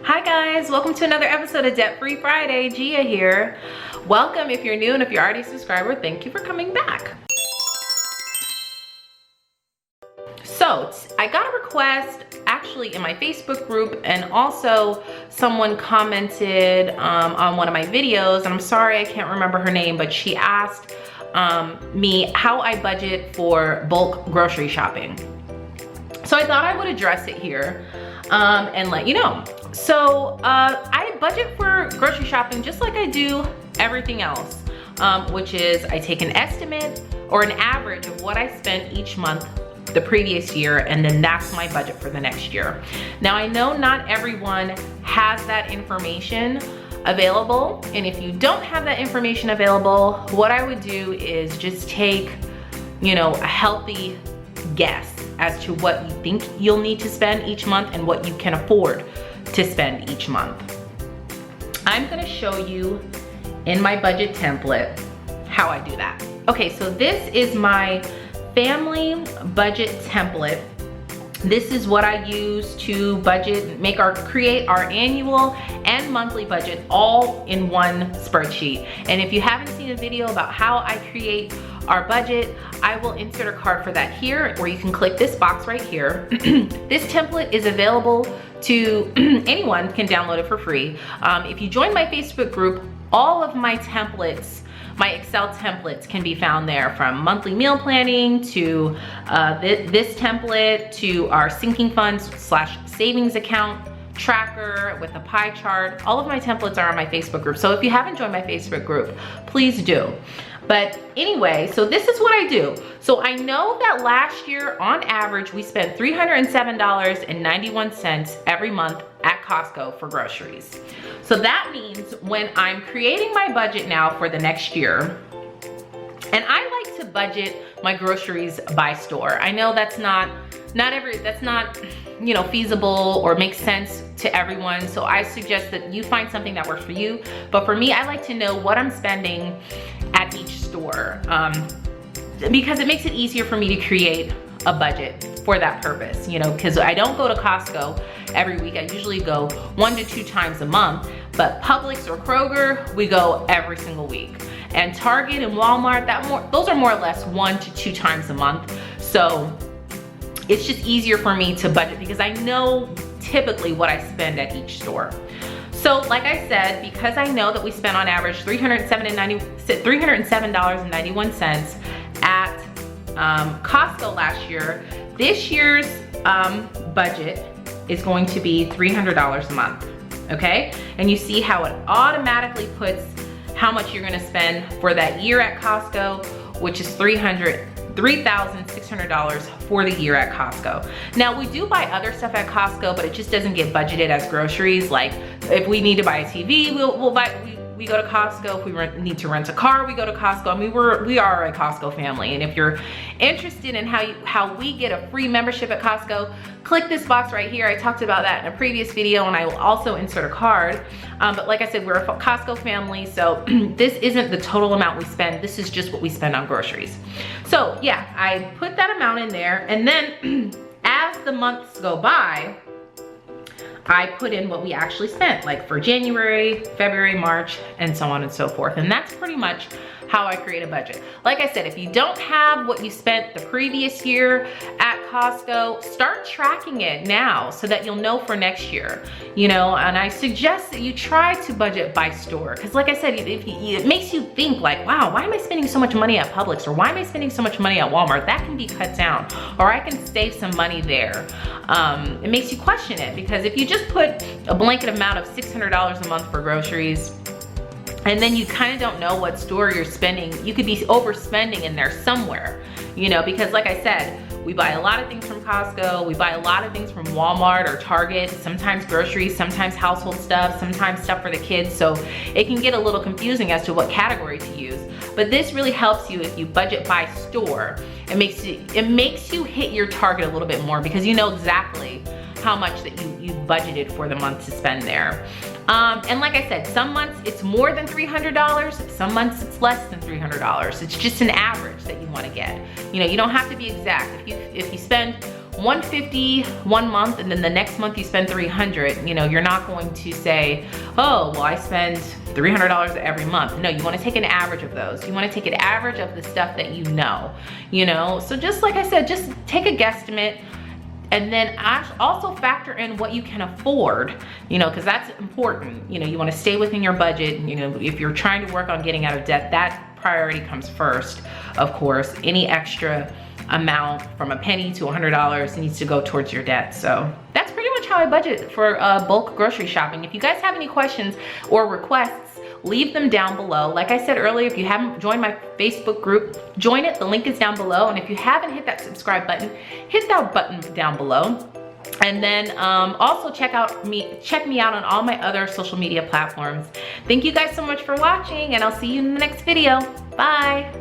Hi guys, welcome to another episode of Debt Free Friday. Gia here. Welcome if you're new, and if you're already a subscriber, thank you for coming back. So I got a request actually in my Facebook group, and also someone commented on one of my videos, and I'm sorry I can't remember her name, but she asked me how I budget for bulk grocery shopping. So I thought I would address it here and let you know. So I budget for grocery shopping just like I do everything else, which is I take an estimate or an average of what I spent each month the previous year, and then that's my budget for the next year. Now I know not everyone has that information available, and if you don't have that information available, what I would do is just take, a healthy guess as to what you think you'll need to spend each month and what you can afford to spend each month. I'm gonna show you in my budget template how I do that. Okay, so this is my family budget template. This is what I use to budget, create our annual and monthly budget all in one spreadsheet. And if you haven't seen a video about how I create our budget, I will insert a card for that here, or you can click this box right here. This template is available to anyone can download it for free. If you join my Facebook group, all of my templates, my Excel templates can be found there, from monthly meal planning to this template to our sinking funds / savings account tracker with a pie chart. All of my templates are on my Facebook group. So if you haven't joined my Facebook group, please do. But anyway, so this is what I do. So I know that last year on average, we spent $307.91 every month at Costco for groceries. So that means when I'm creating my budget now for the next year, and I like to budget my groceries by store. I know that's not feasible or makes sense to everyone. So I suggest that you find something that works for you. But for me, I like to know what I'm spending at each store because it makes it easier for me to create a budget for that purpose, because I don't go to Costco every week. I usually go 1 to 2 times a month, but Publix or Kroger, we go every single week. And Target and Walmart, those are more or less 1 to 2 times a month. So it's just easier for me to budget because I know typically what I spend at each store. So like I said, because I know that we spent on average $307.91 at Costco last year, this year's budget is going to be $300 a month, okay? And you see how it automatically puts how much you're gonna spend for that year at Costco, which is $3,600 for the year at Costco. Now we do buy other stuff at Costco, but it just doesn't get budgeted as groceries. Like if we need to buy a TV, we go to Costco. If we need to rent a car, we go to Costco. I mean, we are a Costco family. And if you're interested in how we get a free membership at Costco, click this box right here. I talked about that in a previous video, and I will also insert a card. But like I said, we're a Costco family, so this isn't the total amount we spend. This is just what we spend on groceries. So yeah, I put that amount in there, and then as the months go by, I put in what we actually spent, like for January, February, March, and so on and so forth. And that's pretty much how I create a budget. Like I said, if you don't have what you spent the previous year at Costco, start tracking it now so that you'll know for next year, and I suggest that you try to budget by store. Because like I said, it makes you think like, wow, why am I spending so much money at Publix? Or why am I spending so much money at Walmart? That can be cut down, or I can save some money there. It makes you question it, because if you just put a blanket amount of $600 a month for groceries, and then you kind of don't know what store you're spending, you could be overspending in there somewhere, because like I said, we buy a lot of things from Costco, we buy a lot of things from Walmart or Target, sometimes groceries, sometimes household stuff, sometimes stuff for the kids, so it can get a little confusing as to what category to use. But this really helps you if you budget by store. It makes you hit your target a little bit more, because you know exactly how much that you've budgeted for the month to spend there. And like I said, some months it's more than $300, some months it's less than $300. It's just an average that you want to get. You don't have to be exact. If you spend $150 one month and then the next month you spend $300, you know, you're not going to say, oh, well, I spend $300 every month. No, you want to take an average of those. You want to take an average of the stuff that you know. So just like I said, just take a guesstimate. And then also factor in what you can afford, you know, because that's important. You know, you want to stay within your budget. You know, if you're trying to work on getting out of debt, that priority comes first, of course. Any extra amount from a penny to $100 needs to go towards your debt. So that's pretty much how I budget for bulk grocery shopping. If you guys have any questions or requests, leave them down below. Like I said earlier, if you haven't joined my Facebook group, join it. The link is down below. And if you haven't hit that subscribe button, hit that button down below. And then also check me out on all my other social media platforms. Thank you guys so much for watching, and I'll see you in the next video. Bye.